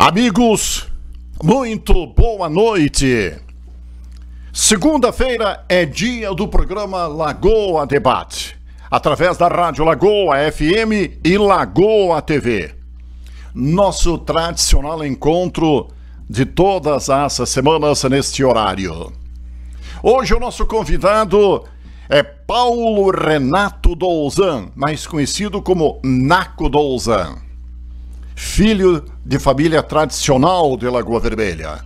Amigos, muito boa noite. Segunda-feira é dia do programa Lagoa Debate, através da Rádio Lagoa FM e Lagoa TV. Nosso tradicional encontro de todas as semanas neste horário. Hoje o nosso convidado é Paulo Renato Douzan, mais conhecido como Naco Douzan. Filho de família tradicional de Lagoa Vermelha,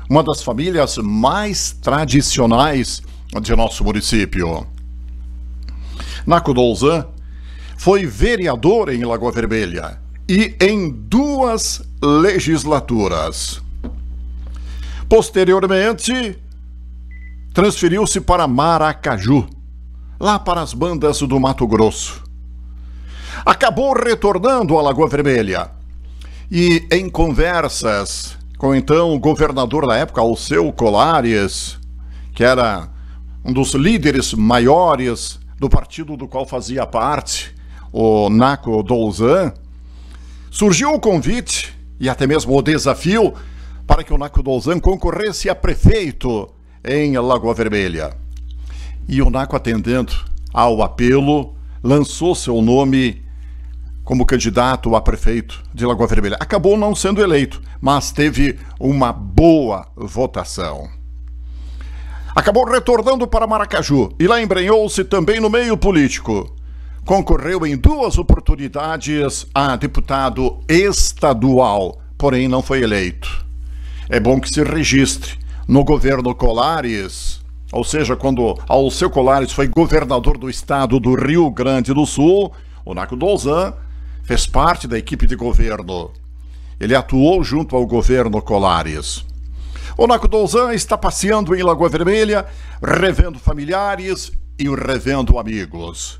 uma das famílias mais tradicionais de nosso município. Naco Douzan foi vereador em Lagoa Vermelha e em 2 legislaturas. Posteriormente, transferiu-se para Maracaju, lá para as bandas do Mato Grosso. Acabou retornando à Lagoa Vermelha e, em conversas com então o governador da época, Alceu Colares, que era um dos líderes maiores do partido do qual fazia parte o Naco Douzan, surgiu o convite e até mesmo o desafio para que o Naco Douzan concorresse a prefeito em Lagoa Vermelha. E o Naco, atendendo ao apelo, lançou seu nome como candidato a prefeito de Lagoa Vermelha. Acabou não sendo eleito, mas teve uma boa votação. Acabou retornando para Maracaju e lá embrenhou-se também no meio político. Concorreu em 2 oportunidades a deputado estadual, porém não foi eleito. É bom que se registre no governo Colares, ou seja, quando Alceu Colares foi governador do estado do Rio Grande do Sul, o Naco Douzan fez parte da equipe de governo. Ele atuou junto ao governo Colares. O Naco Douzan está passeando em Lagoa Vermelha, revendo familiares e revendo amigos.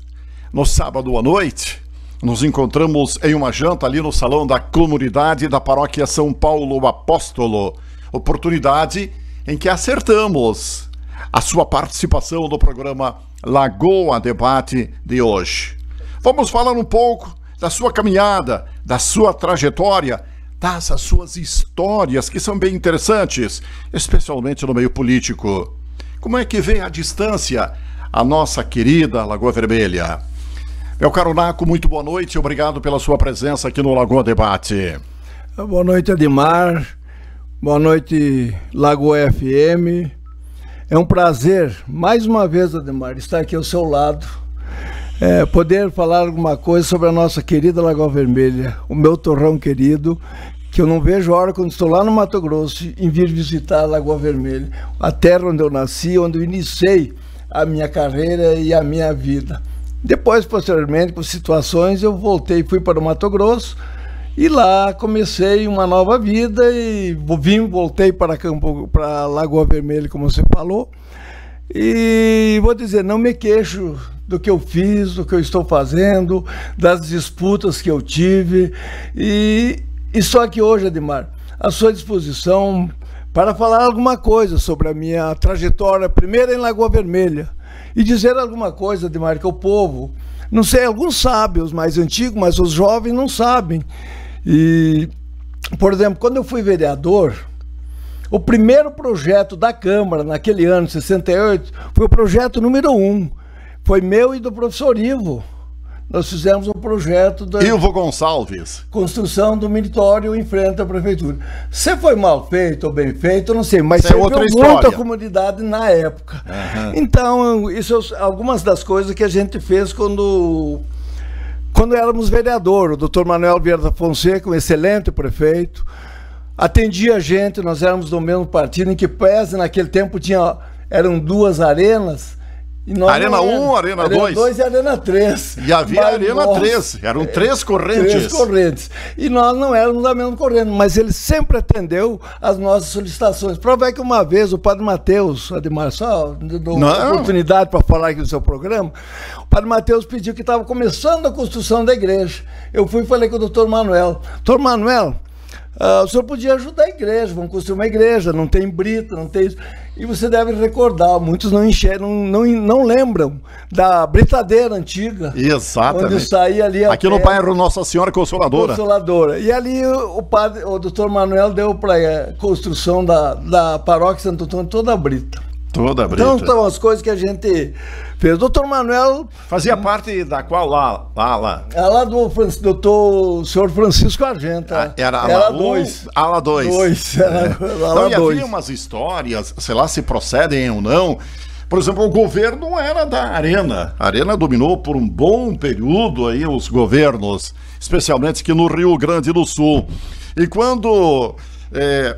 No sábado à noite, nos encontramos em uma janta ali no salão da comunidade da paróquia São Paulo Apóstolo, oportunidade em que acertamos a sua participação no programa Lagoa Debate de hoje. Vamos falar um pouco da sua caminhada, da sua trajetória, das suas histórias, que são bem interessantes, especialmente no meio político. Como é que vê à distância a nossa querida Lagoa Vermelha? Meu caro Naco, muito boa noite e obrigado pela sua presença aqui no Lagoa Debate. Boa noite, Ademar. Boa noite, Lagoa FM. É um prazer, mais uma vez, Ademar, estar aqui ao seu lado. Poder falar alguma coisa sobre a nossa querida Lagoa Vermelha, o meu torrão querido, que eu não vejo a hora quando estou lá no Mato Grosso em vir visitar a Lagoa Vermelha, a terra onde eu nasci, onde eu iniciei a minha carreira e a minha vida. Depois, posteriormente, por situações, eu fui para o Mato Grosso e lá comecei uma nova vida e voltei para a Lagoa Vermelha, como você falou. E vou dizer, não me queixo do que eu fiz, do que eu estou fazendo, das disputas que eu tive. E estou aqui hoje, Ademar, à sua disposição para falar alguma coisa sobre a minha trajetória, primeiro em Lagoa Vermelha, e dizer alguma coisa, Ademar, que o povo, não sei, alguns sabem, os mais antigos, mas os jovens não sabem. E, por exemplo, quando eu fui vereador, o primeiro projeto da Câmara, naquele ano, 68, foi o projeto número 1. Foi meu e do professor Ivo. Nós fizemos um projeto da Ivo Gonçalves. Construção do meritório em frente à prefeitura. Se foi mal feito ou bem feito, eu não sei, mas serviu muito a comunidade na época. Uhum. Então, isso algumas das coisas que a gente fez quando éramos vereador. O doutor Manuel Vieira da Fonseca, um excelente prefeito, atendia a gente, nós éramos do mesmo partido, em que pese naquele tempo eram 2 arenas. Arena 1, Arena 2. Arena 2 e Arena 3. E havia Arena 3, eram 3 correntes. 3 correntes. E nós não éramos da mesma corrente, mas ele sempre atendeu às nossas solicitações. Prova é que uma vez o Padre Mateus, Ademar, só dou uma oportunidade para falar aqui no seu programa, o Padre Mateus pediu que estava começando a construção da igreja. Eu fui e falei com o doutor Manuel. Doutor Manuel, o senhor podia ajudar a igreja, vamos construir uma igreja, não tem brita, não tem isso. E você deve recordar, muitos não enxergam, não lembram da britadeira antiga. Exatamente. Onde saía ali aqui no bairro Nossa Senhora Consoladora. Consoladora. E ali o doutor Manuel deu para a construção da paróquia Santo Antônio toda a brita. Toda a brita. Então são as coisas que a gente fez. O doutor Manuel... Fazia parte da qual lá? Lá do senhor Francisco Argento. Era ala 2. Ala 2. Então, e havia umas histórias, sei lá se procedem ou não. Por exemplo, o governo era da Arena. A Arena dominou por um bom período aí os governos, especialmente aqui no Rio Grande do Sul. E quando...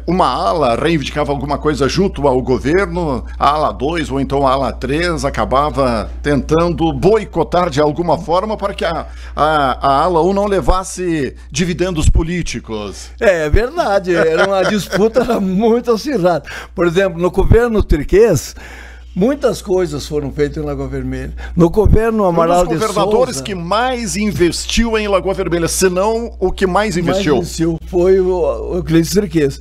uma ala reivindicava alguma coisa junto ao governo, a ala 2 ou então a ala 3 acabava tentando boicotar de alguma forma para que a ala 1 não levasse dividendos políticos. É verdade, era uma disputa muito acirrada. Por exemplo, no governo Triquês, muitas coisas foram feitas em Lagoa Vermelha. No governo Amaral de Souza... Um dos governadores que mais investiu em Lagoa Vermelha, se não o que mais investiu. Foi o Euclides Triquês.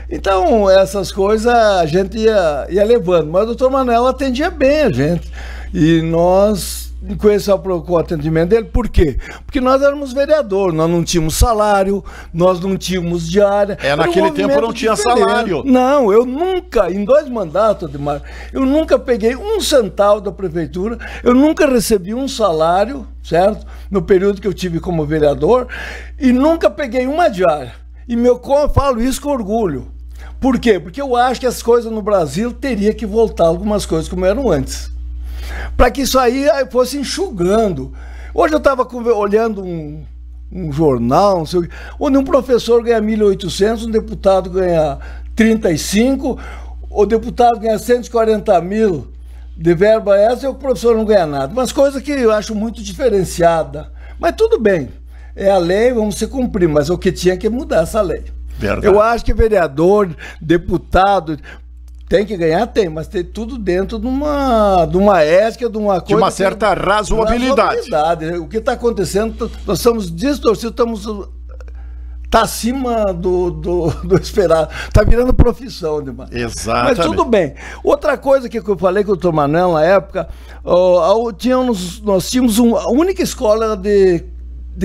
Então, essas coisas a gente ia levando. Mas o doutor Manuel atendia bem a gente. E nós... com esse atendimento dele, por quê? Porque nós éramos vereadores, nós não tínhamos salário, nós não tínhamos diária. Naquele tempo não tinha salário. Não, eu nunca, em 2 mandatos, Ademar, eu nunca peguei um centavo da prefeitura, eu nunca recebi um salário, certo? No período que eu tive como vereador, e nunca peguei uma diária. E eu falo isso com orgulho. Por quê? Porque eu acho que as coisas no Brasil teria que voltar algumas coisas como eram antes. Para que isso aí fosse enxugando. Hoje eu estava olhando um jornal, não sei o que, onde um professor ganha 1.800, um deputado ganha 35, o deputado ganha 140 mil de verba essa e o professor não ganha nada. Umas coisas que eu acho muito diferenciada. Mas tudo bem, é a lei, vamos se cumprir, mas o que tinha que mudar essa lei. Verdade. Eu acho que vereador, deputado... tem que ganhar, tem, mas tem tudo dentro de uma ética, de uma coisa... De uma certa razoabilidade. O que está acontecendo, nós estamos distorcidos, está acima do esperado. Está virando profissão demais. Exatamente. Mas tudo bem. Outra coisa que eu falei com o doutor Manuel na época, nós tínhamos a única escola de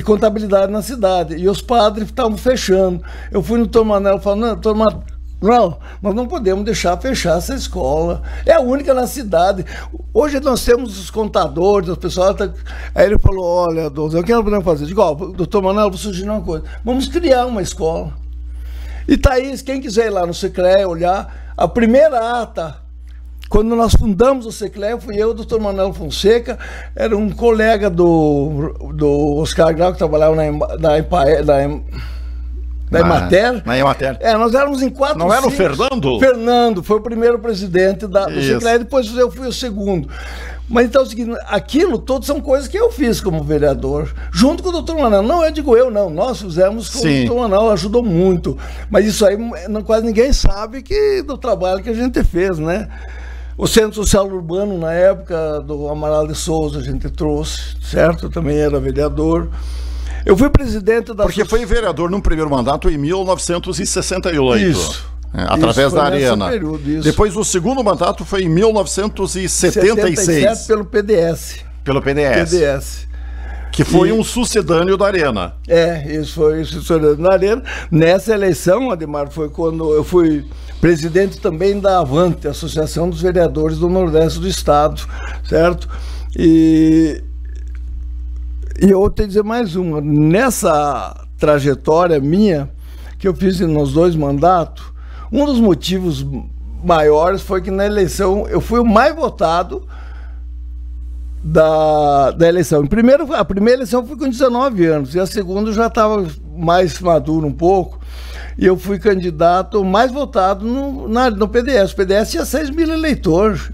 contabilidade na cidade, e os padres estavam fechando. Eu fui no doutor Manuel falando, doutor Manuel, não, nós não podemos deixar fechar essa escola. É a única na cidade. Hoje nós temos os contadores, o pessoal tá... Aí ele falou, olha, doutor, o que nós podemos fazer? Digo, doutor Manuel, vou sugerir uma coisa. Vamos criar uma escola. E tá aí, quem quiser ir lá no Secre olhar, a primeira ata, quando nós fundamos o Secre, fui eu, o doutor Manuel Fonseca, era um colega do Oscar Grau, que trabalhava na Emater. Na Emater. Nós éramos em 4. Não era o Fernando? Fernando foi o primeiro presidente do Secre, depois eu fui o segundo. Mas então é o seguinte, aquilo todos são coisas que eu fiz como vereador, junto com o doutor Manuel. Não, eu digo eu, não. Nós fizemos com o doutor Manuel, ajudou muito. Mas isso aí quase ninguém sabe do trabalho que a gente fez, né? O Centro Social Urbano, na época do Amaral de Souza, a gente trouxe, certo? Eu também era vereador. Eu fui presidente da... Porque foi vereador num primeiro mandato em 1968. Isso. Através da Arena. Período, depois o segundo mandato foi em 1976. Pelo PDS. Pelo PDS. Que foi um sucedâneo da Arena. Isso foi um sucedâneo da Arena. Nessa eleição, Ademar, foi quando eu fui presidente também da Avante, Associação dos Vereadores do Nordeste do Estado, certo? E eu vou te dizer mais uma. Nessa trajetória minha, que eu fiz nos 2 mandatos, um dos motivos maiores foi que na eleição eu fui o mais votado da eleição. A primeira eleição eu fui com 19 anos, e a segunda eu já estava mais maduro um pouco, e eu fui candidato mais votado no PDS. O PDS tinha 6 mil eleitores,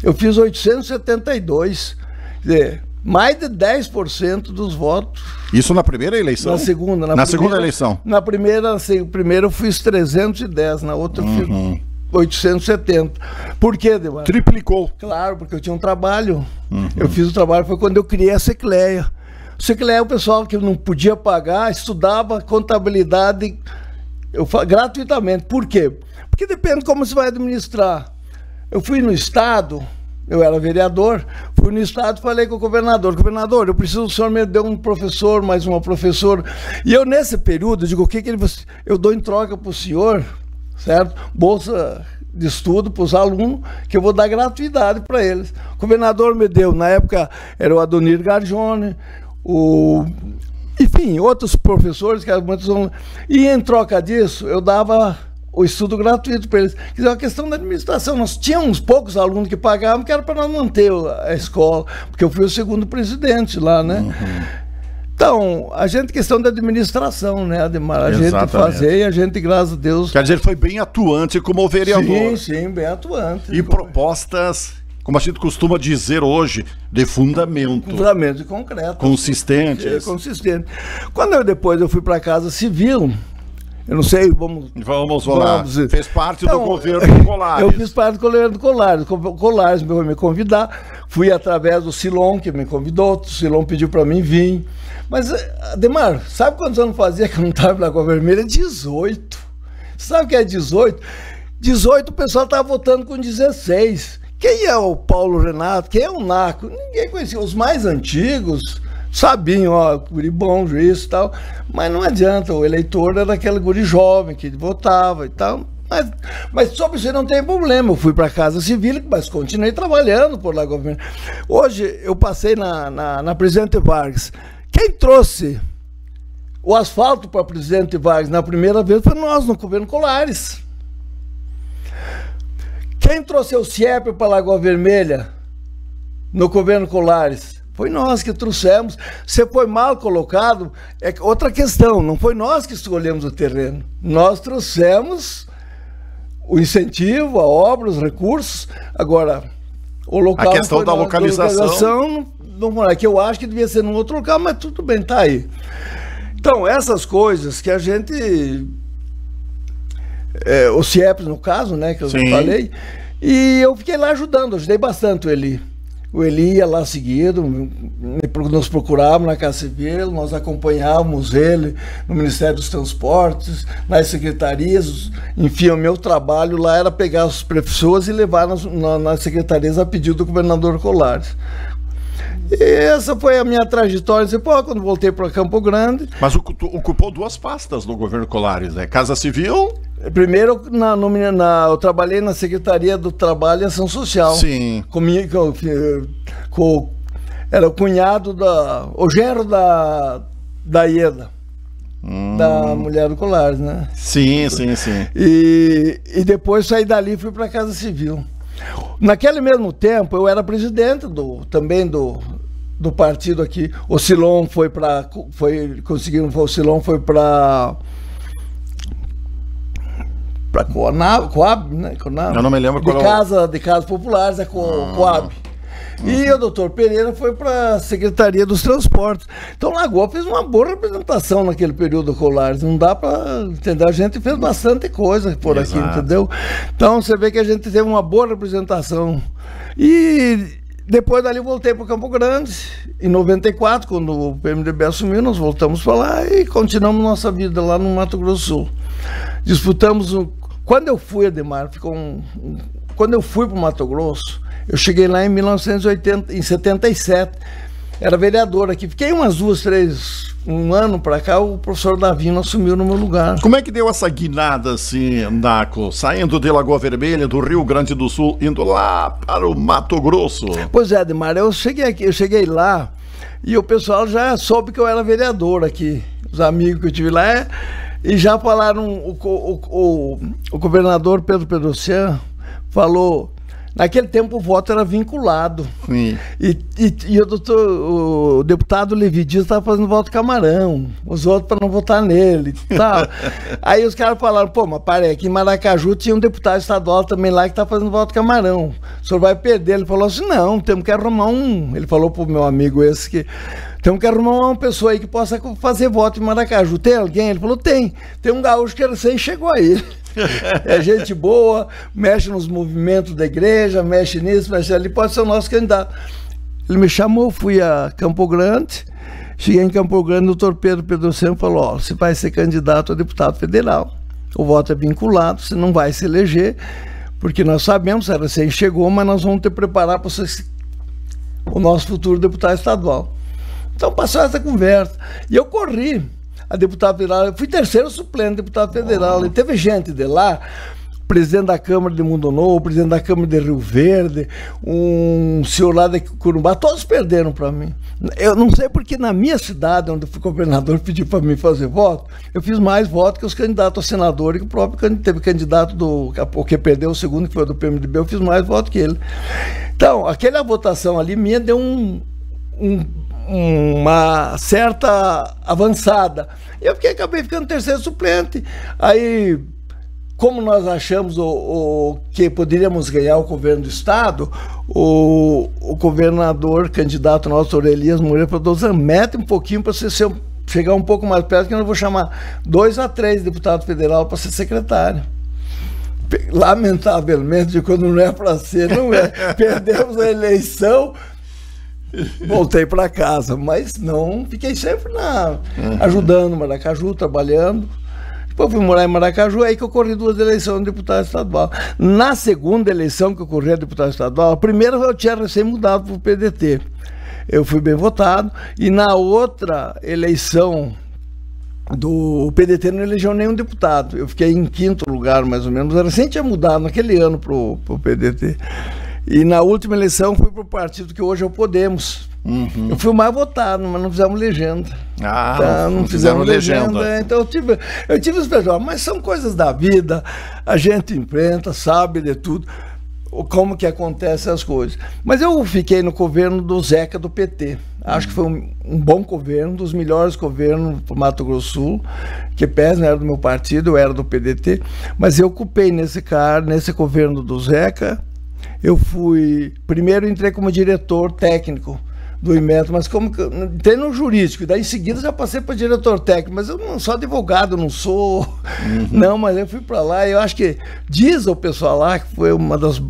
eu fiz 872, quer dizer, mais de 10% dos votos. Isso na primeira eleição? Na segunda. Na segunda eleição? Na primeira eu fiz 310, na outra eu fiz 870. Por quê, Demar? Triplicou. Claro, porque eu tinha um trabalho. Eu fiz o trabalho, foi quando eu criei a Secleia. O Secleia é o pessoal que não podia pagar, estudava contabilidade Eu falo gratuitamente. Por quê? Porque depende como você vai administrar. Eu fui no Estado, eu era vereador, fui no Estado e falei com o governador: governador, eu preciso que o senhor me dê um professor, mais uma professora. E eu, nesse período, digo: o que eu dou em troca para o senhor, certo? Bolsa de estudo para os alunos, que eu vou dar gratuidade para eles. O governador me deu, na época era o Adonir Gargione, enfim, outros professores que eram muitos alunos. E em troca disso, eu dava o estudo gratuito para eles. Quer dizer, uma questão da administração. Nós tínhamos poucos alunos que pagavam, que era para nós manter a escola, porque eu fui o segundo presidente lá, né? Uhum. Então, a gente, questão da administração, né, Ademar? A gente fazer e a gente, graças a Deus... Quer dizer, ele foi bem atuante como vereador. Sim, sim, bem atuante. E propostas, como a gente costuma dizer hoje, de fundamento. Fundamento e concreto. Consistentes. Consistente. Quando depois eu fui para a Casa Civil, eu não sei, vamos lá. Fez parte do governo Colares. Eu fiz parte do governo Colares. O Colares me convidar. Fui através do Silon, que me convidou. O Silon pediu para mim vir. Mas, Ademar, sabe quantos anos fazia que eu não estava na Água Vermelha? 18. Sabe o que é 18? 18 o pessoal estava votando com 16. Quem é o Paulo Renato? Quem é o Naco? Ninguém conhecia. Os mais antigos sabiam, ó, guri bom, juiz e tal. Mas não adianta, o eleitor era aquele guri jovem que votava e tal. Mas sobre isso não tem problema. Eu fui para a Casa Civil, mas continuei trabalhando por lá. Hoje eu passei na Presidente Vargas. Quem trouxe o asfalto para Presidente Vargas na primeira vez foi nós, no governo Colares. Quem trouxe o CIEP para Lagoa Vermelha no governo Colares? Foi nós que trouxemos. Se foi mal colocado, é outra questão. Não foi nós que escolhemos o terreno. Nós trouxemos o incentivo, a obra, os recursos. Agora, o local... A questão da localização não é que eu acho que devia ser num outro local, mas tudo bem, tá aí. Então, essas coisas que a gente... o CIEPS, no caso, né, que eu falei, e eu fiquei lá ajudando, ajudei bastante o Eli. O Eli ia lá seguido, nos procurava na Casa Civil, nós acompanhávamos ele no Ministério dos Transportes, nas secretarias. Enfim, o meu trabalho lá era pegar as pessoas e levar nas secretarias a pedido do governador Colares. E essa foi a minha trajetória. Depois, quando voltei para Campo Grande... Mas ocupou duas pastas no governo Colares, né? Casa Civil... Primeiro, eu trabalhei na Secretaria do Trabalho e Ação Social. Sim. Era o cunhado o genro da Ieda, da mulher do Colares, né? Sim, sim, sim. E depois saí dali e fui para a Casa Civil. Naquele mesmo tempo, eu era presidente também do partido aqui. O Silon foi para... O Silon foi para Coab, né? Eu não me lembro qual de Casas Populares, é Coab. E o doutor Pereira foi para a Secretaria dos Transportes. Então, Lagoa fez uma boa representação naquele período Colares. Não dá para entender. A gente fez bastante coisa por aqui, entendeu? Então, você vê que a gente teve uma boa representação. E depois dali voltei para Campo Grande. Em 94, quando o PMDB assumiu, nós voltamos para lá e continuamos nossa vida lá no Mato Grosso do Sul. Disputamos Quando eu fui, Ademar, quando eu fui para o Mato Grosso, eu cheguei lá em 1977, era vereador aqui. Fiquei umas 2, 3, um ano para cá, o professor Davino assumiu no meu lugar. Como é que deu essa guinada assim, Naco? Saindo de Lagoa Vermelha, do Rio Grande do Sul, indo lá para o Mato Grosso? Pois é, Ademar, eu cheguei lá e o pessoal já soube que eu era vereador aqui. Os amigos que eu tive lá... E já falaram, o governador Pedro Pedrocian falou, naquele tempo o voto era vinculado. Sim. E o deputado Levi Dias estava fazendo voto camarão, os outros para não votar nele e tal. Aí os caras falaram, pô, mas parei, aqui em Maracaju tinha um deputado estadual também lá que está fazendo voto camarão. O senhor vai perder. Ele falou assim, não, temos que arrumar ele falou pro meu amigo esse que... Temos que arrumar uma pessoa aí que possa fazer voto em Maracaju. Tem alguém? Ele falou, tem um gaúcho que recém chegou aí. É gente boa, mexe nos movimentos da igreja, mexe nisso, mexe ali, pode ser o nosso candidato. Ele me chamou, fui a Campo Grande, cheguei em Campo Grande, o doutor Pedro Pedrocian falou, ó, você vai ser candidato a deputado federal. o voto é vinculado, você não vai se eleger, porque nós sabemos, a recém chegou, mas nós vamos ter que preparar para o nosso futuro deputado estadual. Então passou essa conversa. E eu corri a deputado federal, eu fui terceiro suplente deputado federal, e teve gente de lá, presidente da Câmara de Mundo Novo, presidente da Câmara de Rio Verde, um senhor lá de Corumbá, todos perderam para mim. Eu não sei porque na minha cidade, onde eu fui governador, pediu para mim fazer voto, eu fiz mais votos que os candidatos a senador, e que o próprio teve candidato o que perdeu o segundo, que foi do PMDB, eu fiz mais votos que ele. Então, aquela votação ali minha deu uma certa avançada. Eu acabei ficando terceiro suplente. Aí, como nós achamos que poderíamos ganhar o governo do estado, o governador, candidato nosso, Aurelias Moreira, falou: mete um pouquinho para você chegar um pouco mais perto, que eu vou chamar 2 a 3 deputados federais para ser secretário. Lamentavelmente, quando não é para ser, não é. Perdemos a eleição, voltei para casa, mas não, fiquei sempre ajudando Maracaju, trabalhando. Depois fui morar em Maracaju, aí que eu corri 2 eleições de deputado estadual. Na segunda eleição que eu corri a deputado estadual, a primeira eu tinha recém mudado para o PDT. Eu fui bem votado, e na outra eleição do PDT não elegeu nenhum deputado. Eu fiquei em 5º lugar, mais ou menos. Eu recém tinha mudado naquele ano para o PDT. E na última eleição fui para o partido que hoje é o Podemos. Uhum. Eu fui o mais votado, mas não fizemos legenda. Então, não fizemos legenda. Então eu tive os pessoal, mas são coisas da vida, a gente enfrenta, sabe de tudo, como que acontecem as coisas. Mas eu fiquei no governo do Zeca, do PT. Acho que foi um bom governo, um dos melhores governos para o Mato Grosso do Sul, que PES não era do meu partido, eu era do PDT, mas eu ocupei nesse governo do Zeca. Eu primeiro entrei como diretor técnico do Inmetro, mas entrei no jurídico, daí em seguida já passei para diretor técnico, mas eu não sou advogado, não sou, não, mas eu fui para lá, e eu acho que diz o pessoal lá que foi uma das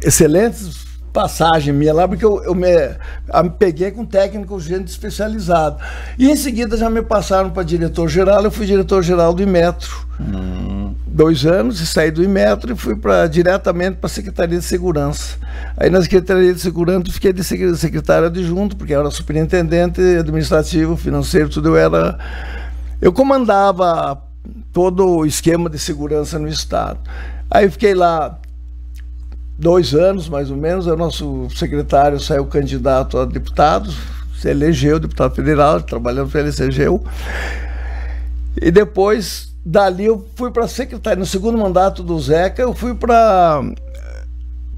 excelentes passagens minha lá, porque eu me peguei com técnico, gente especializado, e em seguida já me passaram para diretor-geral. Eu fui diretor-geral do Inmetro 2 anos, e saí do Inmetro e fui diretamente para a Secretaria de Segurança. Aí na Secretaria de Segurança eu fiquei de secretário adjunto, porque eu era superintendente administrativo, financeiro, tudo. Eu comandava todo o esquema de segurança no estado. Aí fiquei lá 2 anos, mais ou menos. O nosso secretário saiu candidato a deputado, se elegeu deputado federal, trabalhando para ele, se elegeu. E depois, dali, eu fui para a secretaria. No segundo mandato do Zeca, eu fui para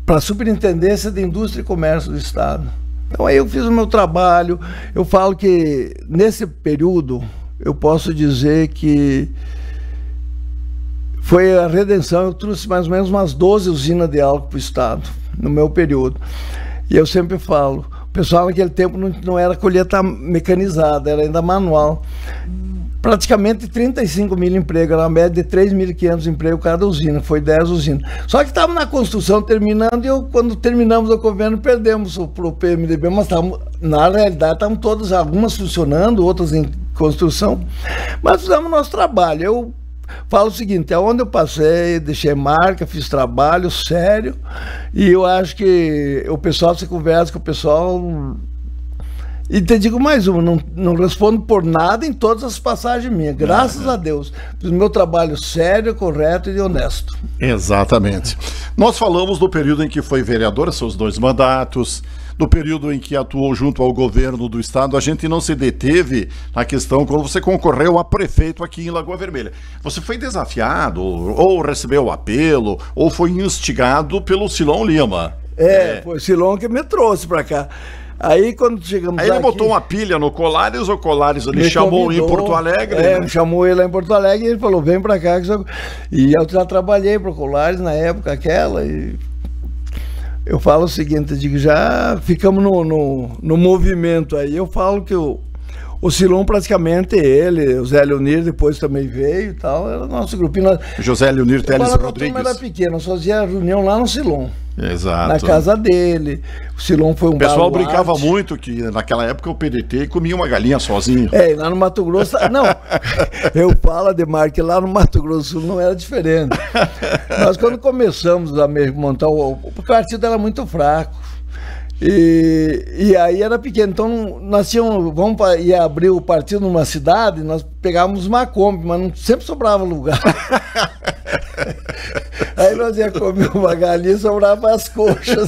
a Superintendência de Indústria e Comércio do estado. Então aí eu fiz o meu trabalho. Eu falo que nesse período, eu posso dizer que foi a redenção. Eu trouxe mais ou menos umas 12 usinas de álcool para o estado, no meu período. E eu sempre falo, o pessoal naquele tempo não era colheita mecanizada, era ainda manual. Praticamente 35 mil empregos, era uma média de 3.500 empregos cada usina, foi 10 usinas. Só que estava na construção terminando, e quando terminamos o governo, perdemos para o PMDB, mas na realidade estavam todas, algumas funcionando, outras em construção, mas fizemos o nosso trabalho. Eu falo o seguinte, aonde eu passei, deixei marca, fiz trabalho sério, e eu acho que o pessoal, você conversa com o pessoal, e te digo mais uma, não respondo por nada em todas as passagens minhas, graças a Deus, fiz o meu trabalho sério, correto e honesto. Exatamente. Nós falamos do período em que foi vereadora, seus 2 mandatos, do período em que atuou junto ao governo do estado. A gente não se deteve na questão quando você concorreu a prefeito aqui em Lagoa Vermelha. Você foi desafiado, ou recebeu apelo, ou foi instigado pelo Silon Lima. Foi o Silon que me trouxe para cá. Aí quando chegamos aqui... Aí ele botou uma pilha no Colares, o Colares ele chamou em Porto Alegre. Né? Chamou ele lá em Porto Alegre, e ele falou, vem para cá. E eu já trabalhei para o Colares na época aquela, e eu falo o seguinte, eu digo, já ficamos no movimento aí. Eu falo que o O Silon praticamente ele, o Zé Leonir depois também veio e tal, era o nosso grupinho. José Leonir Teles Rodrigues. Era pequeno, nós fazia reunião lá no Silon. Exato. Na casa dele. O Silon foi um O pessoal baluarte. brincava muito que naquela época o PDT comia uma galinha sozinho. É, e lá no Mato Grosso, não, eu falo, Ademar, que lá no Mato Grosso do Sul não era diferente. Nós quando começamos a montar porque o partido era muito fraco. E aí era pequeno, então nós tínhamos, ia abrir o partido numa cidade, nós pegávamos uma Kombi, mas não, sempre sobrava lugar. Aí nós ia comer uma galinha e sobrava as coxas.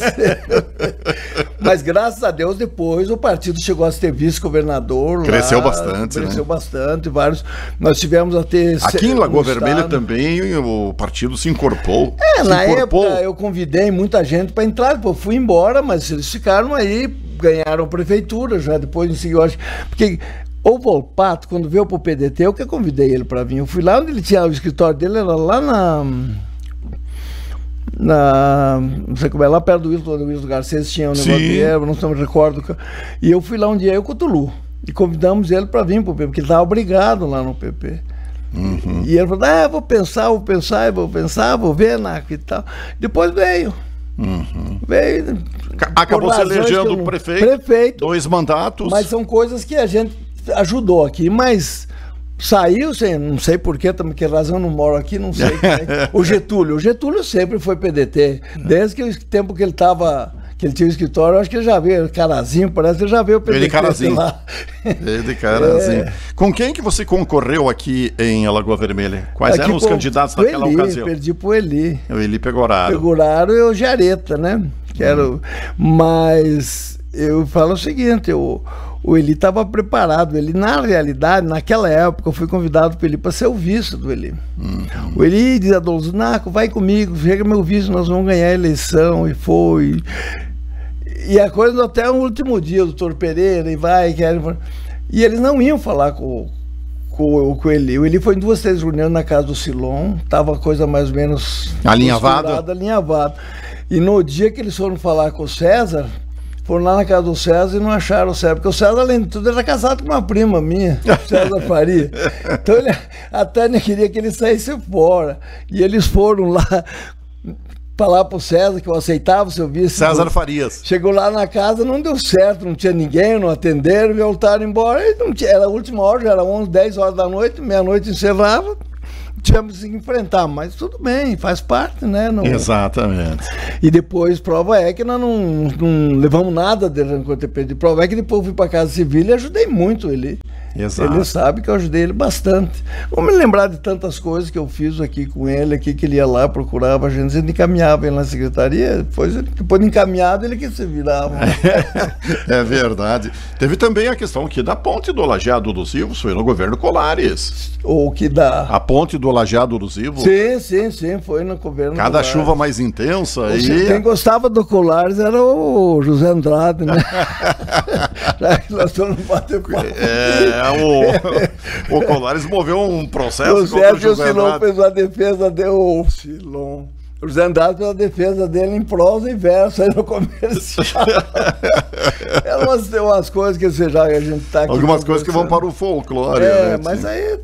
Mas graças a Deus depois o partido chegou a ser vice-governador. Cresceu bastante, né? Cresceu bastante, vários. Nós tivemos até... Aqui em Lagoa Vermelha também o partido se incorporou. Na época eu convidei muita gente para entrar, depois fui embora, mas eles ficaram aí, ganharam prefeitura já, depois em seguida, eu acho, porque o Volpato, quando veio pro PDT, eu que convidei ele para vir, eu fui lá onde ele tinha, o escritório dele era lá não sei como é, lá perto do Wilson Garcês tinha um negócio de erva, não me recordo, e eu fui lá um dia, eu com o Tulu, e convidamos ele para vir pro PP, porque ele estava obrigado lá no PP. Uhum. E ele falou, vou pensar, vou ver, Naco, e tal. Depois veio. Uhum. Veio. Acabou se elegendo prefeito, 2 mandatos. Mas são coisas que a gente ajudou aqui, mas saiu, sem, não sei porquê, também que razão eu não moro aqui, não sei. O Getúlio sempre foi PDT, desde que o tempo que ele estava... que ele tinha o escritório, eu acho que ele já veio, Carazinho, parece que ele já veio o PDT lá. Ele Carazinho. Com quem que você concorreu aqui em Alagoa Vermelha? Quais eram os candidatos naquela ocasião? Perdi pro Eli. O Eli Pegoraro. Pegoraro e o Jareta, né? Que era mas eu falo o seguinte, o Eli estava preparado. Ele, na realidade, naquela época, eu fui convidado para ele para ser o vice do Eli. O Eli diz a Adolfo, Naco, vai comigo, chega meu vice, nós vamos ganhar a eleição. E foi... E a coisa até o último dia, o doutor Pereira, e eles não iam falar com o Eli. O Eli foi em 2, 3 reuniões na casa do Silon, tava a coisa mais ou menos alinhavada. E no dia que eles foram falar com o César, foram lá na casa do César e não acharam o César, porque o César, além de tudo, era casado com uma prima minha, César Faria. Então ele até nem queria que ele saísse fora. E eles foram lá falar pro César que eu aceitava o seu vice. César Farias. Chegou lá na casa, não deu certo, não tinha ninguém, não atenderam, voltaram embora. E não tinha, era a última hora, já era 11, 10 horas da noite, meia-noite encerrava. Tivemos que enfrentar, mas tudo bem, faz parte, né? Não... Exatamente. E depois, prova é que nós não levamos nada dele no TP. Prova é que depois eu fui para a Casa Civil e ajudei muito ele. Exato. Ele sabe que eu ajudei ele bastante. Vou me lembrar de tantas coisas que eu fiz aqui com ele, aqui que ele ia lá, procurava a gente, ele encaminhava ele na secretaria, depois de encaminhado ele que se virava. É verdade. Teve também a questão aqui da ponte do Lajeado dos Ilvos, foi no governo Colares. Ou que dá. A ponte do Lajeado dos Ilvos. Sim, foi no governo Cada Colares. Chuva mais intensa. Quem gostava do Colares era o José Andrade, né? Já que nós estamos batendo papo. O Colares moveu um processo o Sérgio Silon fez a defesa o José Andrade fez a defesa dele em prosa e verso aí no comercial. Eram umas coisas que a gente tá aqui. Algumas coisas que vão para o folclore. Né? Mas aí...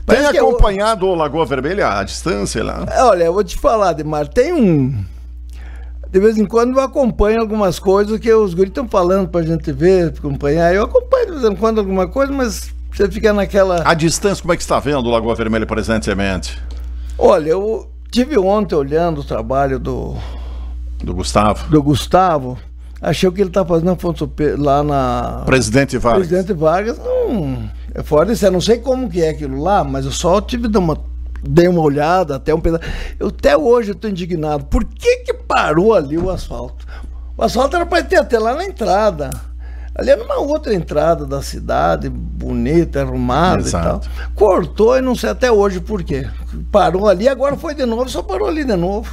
Tem acompanhado o Lagoa Vermelha à distância lá? Olha, eu vou te falar, Ademar, de vez em quando eu acompanho algumas coisas que os guris estão falando pra gente ver, acompanhar. Eu acompanho de vez em quando alguma coisa, mas você fica naquela... A distância, como é que você está vendo o Lagoa Vermelha presentemente? Olha, eu tive ontem olhando o trabalho do Gustavo. Achei o que ele está fazendo lá na... Presidente Vargas. Não... É fora isso, eu não sei como que é aquilo lá, mas eu só dei uma olhada, até um pedaço. Até hoje eu estou indignado. Por que parou ali o asfalto? O asfalto era para ter até lá na entrada. Ali era uma outra entrada da cidade, bonita, arrumada. Exato. E tal. Cortou e não sei até hoje por quê. Parou ali, agora foi de novo, só parou ali de novo.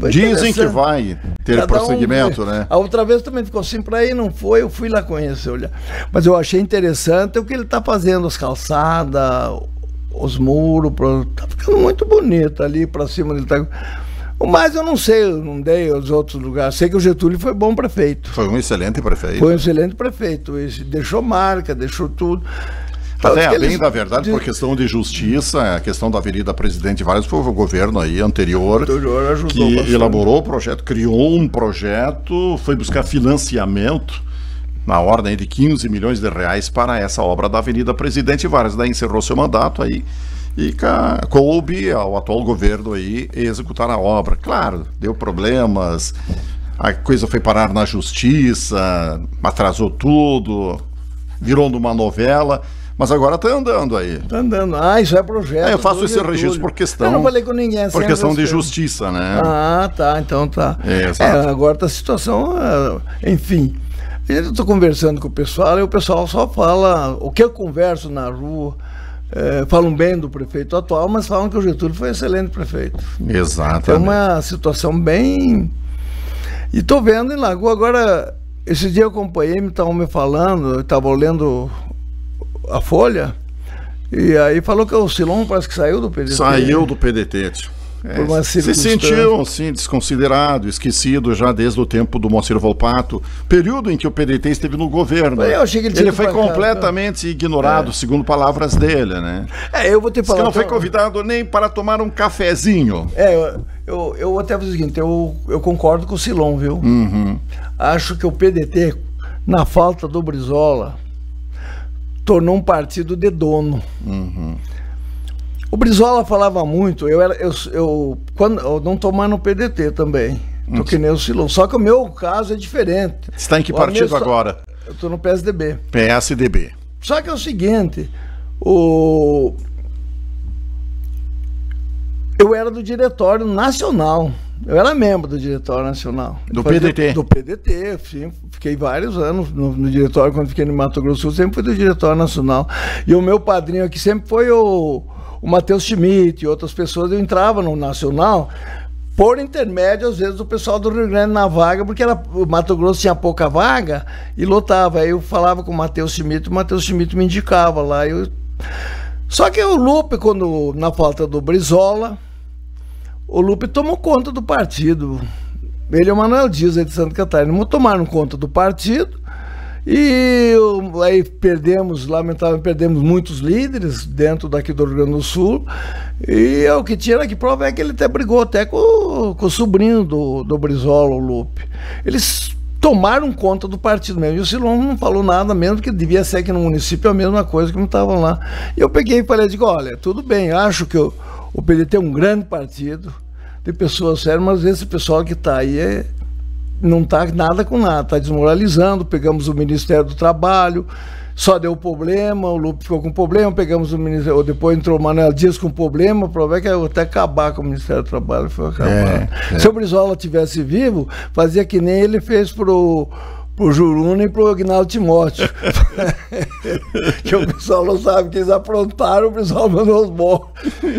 Dizem que vai ter prosseguimento, né? A outra vez também ficou assim para ir, não foi, eu fui lá conhecer, olhar. Mas eu achei interessante o que ele está fazendo, as calçadas, os muros, tá ficando muito bonito ali para cima. Ele tá... Mas eu não sei, eu não dei os outros lugares. Sei que o Getúlio foi bom prefeito. Foi um excelente prefeito. Foi um excelente prefeito. Ele deixou marca, deixou tudo. Até bem da verdade, por questão de justiça, a questão da Avenida Presidente Vargas foi o governo aí anterior que elaborou o projeto, criou um projeto, foi buscar financiamento na ordem de 15 milhões de reais para essa obra da Avenida Presidente Vargas. Daí encerrou seu mandato aí e coube ao atual governo aí executar a obra. Claro, deu problemas, a coisa foi parar na justiça, atrasou tudo, virou numa novela. Mas agora tá andando aí. Tá andando. Isso é projeto. Eu faço esse registro por questão. Eu não falei com ninguém. Por questão de justiça, né? Tá. Então tá. Exato. Agora tá a situação. Enfim. Eu tô conversando com o pessoal e o pessoal só fala. O que eu converso na rua. Falam bem do prefeito atual, mas falam que o Getúlio foi excelente prefeito. Exato. É uma situação bem. E tô vendo em Lagoa. Agora, esse dia eu acompanhei, estavam me falando, eu estava lendo a Folha, e aí falou que o Silon parece que saiu do PDT. Saiu do PDT, tio. Se sentiu assim, desconsiderado, esquecido já desde o tempo do Moacir Volpato, período em que o PDT esteve no governo. Eu achei que ele foi completamente ignorado, segundo palavras dele, né? Eu vou ter que falar. Que não foi convidado nem para tomar um cafezinho. Eu vou até fazer o seguinte, eu concordo com o Silon, viu? Uhum. Acho que o PDT, na falta do Brizola, tornou um partido de dono. Uhum. O Brizola falava muito, eu não tomar no PDT também, tô que nem o Silon, só que o meu caso é diferente. Você está em que partido agora? Eu tô no PSDB. PSDB. Só que é o seguinte, eu era do Diretório Nacional. Eu era membro do Diretório Nacional. Do PDT? Do PDT, sim. Fiquei vários anos no Diretório, quando fiquei no Mato Grosso do Sul, sempre fui do Diretório Nacional. E o meu padrinho aqui sempre foi o Matheus Schmidt e outras pessoas. Eu entrava no Nacional por intermédio, às vezes, do pessoal do Rio Grande na vaga, porque o Mato Grosso tinha pouca vaga e lotava. Aí eu falava com o Matheus Schmidt, o Matheus Schmidt me indicava lá. Só que o Lupe, na falta do Brizola, o Lupe tomou conta do partido. Ele e o Manuel Dias, aí de Santa Catarina, tomaram conta do partido. E aí lamentavelmente perdemos muitos líderes dentro daqui do Rio Grande do Sul. E o que tinha que prova é que ele até brigou até com o sobrinho do Brizola, o Lupe. Eles tomaram conta do partido mesmo. E o Silon não falou nada mesmo, que devia ser aqui no município a mesma coisa que não estavam lá. E eu peguei e falei, olha, tudo bem, acho que o PDT é um grande partido, tem pessoas sérias, mas esse pessoal que está aí não está nada com nada, está desmoralizando. Pegamos o Ministério do Trabalho, só deu problema, o Lupe ficou com problema, pegamos o Ministério, depois entrou o Manuel Dias com problema, prova que até acabar com o Ministério do Trabalho, foi acabar. Se o Brizola tivesse vivo, fazia que nem ele fez pro Juruna e pro Aguinaldo Timóteo. Que o pessoal não sabe que eles aprontaram, o pessoal mandou os morros.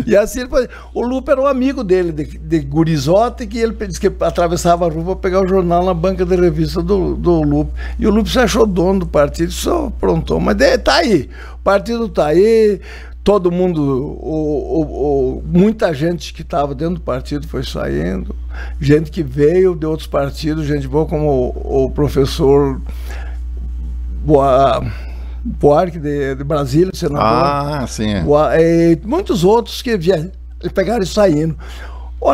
E assim ele fazia. O Lupe era um amigo dele, de gurizota, que ele disse que atravessava a rua para pegar o jornal na banca de revista do Lupe. E o Lupe se achou dono do partido, só aprontou. Mas tá aí, o partido tá aí. Todo mundo, muita gente que estava dentro do partido foi saindo, gente que veio de outros partidos, gente boa como o professor Buarque de Brasília, senador. Sim. E muitos outros que pegaram e saindo.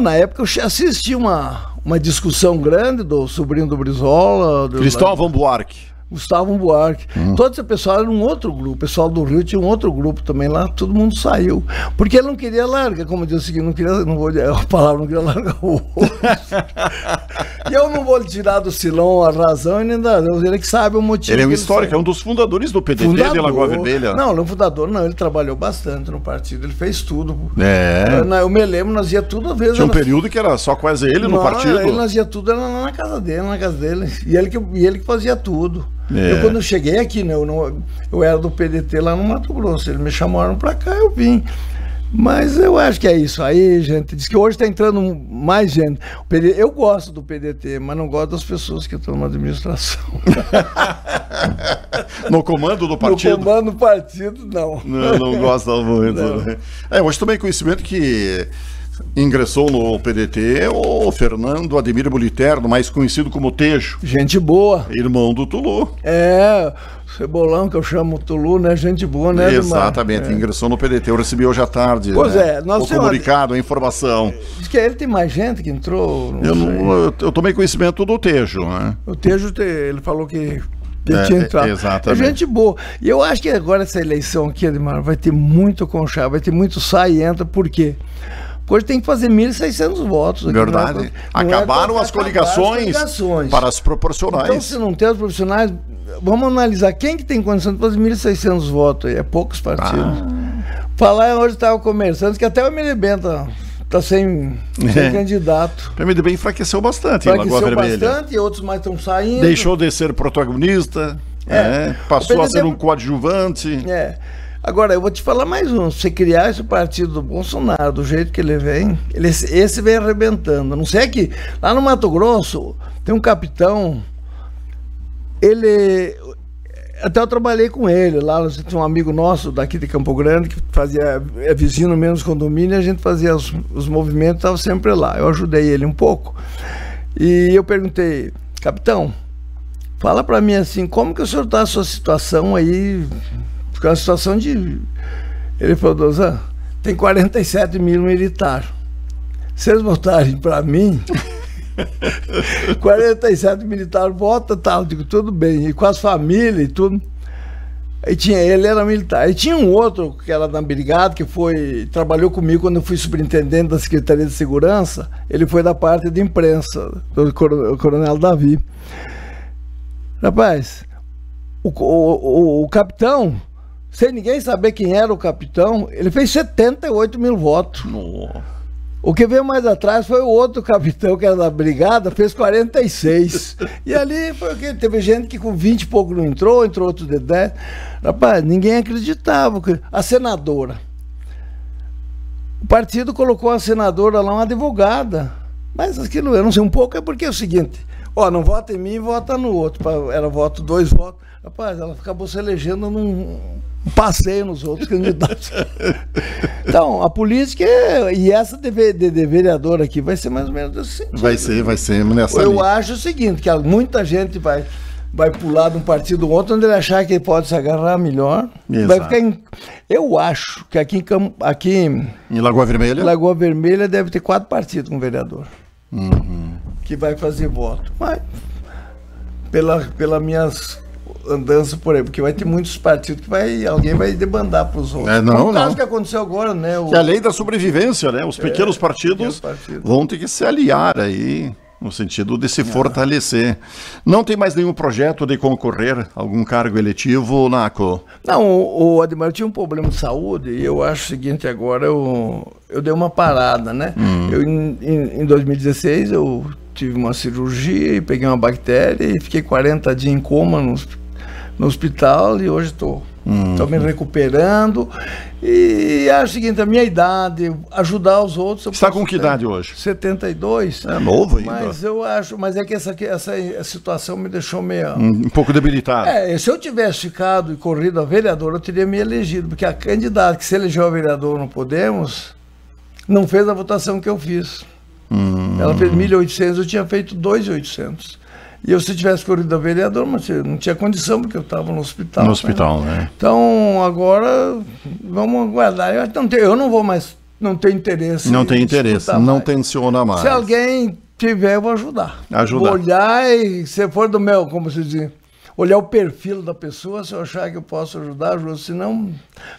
Na época eu assisti uma discussão grande do sobrinho do Brizola. Cristóvão Buarque. Gustavo Buarque. Todo esse pessoal era um outro grupo. O pessoal do Rio tinha um outro grupo também lá, todo mundo saiu. Porque ele não queria largar, como eu disse o seguinte, não vou dizer a palavra, não queria largar o osso. E eu não vou lhe tirar do Silon a razão e nem da. Ele que sabe o motivo. Ele é um histórico, é um dos fundadores do PDT de Lagoa Vermelha. Não é um fundador, não. Ele trabalhou bastante no partido, ele fez tudo. Eu me lembro, nós ia tudo às vezes. Tinha um período que era só quase ele no partido. Nós ia tudo na casa dele. E ele que fazia tudo. Eu quando eu cheguei aqui, né, eu era do PDT lá no Mato Grosso, eles me chamaram pra cá, eu vim. Mas eu acho que é isso aí, gente. Diz que hoje está entrando mais gente. Eu gosto do PDT, mas não gosto das pessoas que estão na administração. No comando do partido? No comando do partido, não. Não gosta muito. Não. Hoje também conhecimento que Ingressou no PDT o Fernando Ademir Buliterno, mais conhecido como Tejo. Gente boa. Irmão do Tulu. Cebolão, que eu chamo Tulu, né? Gente boa, né? Exatamente, ingressou no PDT. Eu recebi hoje à tarde o comunicado, a informação. Diz que ele tem mais gente que entrou. Eu tomei conhecimento do Tejo, né? O Tejo, ele falou que ele tinha entrado. Exatamente. É gente boa. E eu acho que agora essa eleição aqui, Ademar, vai ter muito conchavo, vai ter muito sai e entra, por quê? Hoje tem que fazer 1.600 votos. Verdade. Acabaram as coligações para as proporcionais. Então, se não tem os profissionais, vamos analisar quem que tem condição de fazer 1.600 votos. É poucos partidos. Falar, hoje estava conversando, que até o MDB está sem candidato. O MDB enfraqueceu bastante em Lagoa Vermelha. Bastante, e outros mais estão saindo. Deixou de ser protagonista, passou a ser um coadjuvante. Agora, eu vou te falar mais um. Se você criar esse partido do Bolsonaro, do jeito que ele vem, esse vem arrebentando. Não sei que lá no Mato Grosso tem um capitão, até eu trabalhei com ele, lá tinha um amigo nosso daqui de Campo Grande, que fazia, vizinho no mesmo condomínio, e a gente fazia os movimentos, estava sempre lá. Eu ajudei ele um pouco. E eu perguntei, capitão, fala para mim assim, como que o senhor está a sua situação aí... Porque é uma situação de... Ele falou, Dozan, tem 47 mil militares. Se eles votarem para mim, 47 militares votam, tal, digo, tudo bem. E com as famílias e tudo. Aí ele era militar. E tinha um outro que era da brigada, que trabalhou comigo quando eu fui superintendente da Secretaria de Segurança. Ele foi da parte de imprensa, do Coronel Davi. Rapaz, o capitão... Sem ninguém saber quem era o capitão, ele fez 78 mil votos. Nossa. O que veio mais atrás foi o outro capitão, que era da brigada, fez 46. E ali foi o quê? Teve gente que com 20 e pouco não entrou outro de 10. Rapaz, ninguém acreditava. A senadora. O partido colocou a senadora lá, uma advogada. Mas aquilo, eu não sei, um pouco é porque é o seguinte, não vota em mim, vota no outro. Era voto, 2 votos. Rapaz, ela acabou se elegendo num passeio nos outros candidatos. Então, a política e essa de vereador aqui vai ser mais ou menos assim. Vai ser nessa Eu acho o seguinte, que muita gente vai pular de um partido ou outro, onde ele achar que ele pode se agarrar melhor. Vai ficar eu acho que aqui em Lagoa Vermelha? Lagoa Vermelha deve ter 4 partidos com vereador. Que vai fazer voto. Mas, pela minhas andança por aí, porque vai ter muitos partidos que alguém vai debandar para os outros. Não, o caso que aconteceu agora, né? Que é a lei da sobrevivência, né? Os pequenos partidos vão ter que se aliar aí, no sentido de se fortalecer. Não tem mais nenhum projeto de concorrer a algum cargo eletivo, Naco? Não, o Ademar tinha um problema de saúde e eu acho o seguinte, agora eu dei uma parada, né? Em 2016 eu tive uma cirurgia e peguei uma bactéria e fiquei 40 dias em coma no hospital e hoje estou me recuperando e acho o seguinte, a minha idade, ajudar os outros... Você está com que idade hoje? 72. É novo ainda. Mas é que essa situação me deixou meio... Um pouco debilitado. Se eu tivesse ficado e corrido a vereador, eu teria me elegido, porque a candidata que se elegeu a vereador no Podemos, não fez a votação que eu fiz. Ela fez 1.800, eu tinha feito 2.800. E eu, se tivesse corrido a vereador, mas não tinha condição, porque eu estava no hospital. No hospital, né? Então, agora, vamos aguardar. Eu não vou mais, não tenho interesse. Não tem interesse, não tenciona mais. Se alguém tiver, eu vou ajudar. Vou olhar e, se for do meu, como se diz, olhar o perfil da pessoa, se eu achar que eu posso ajudar, ajudo. Se não,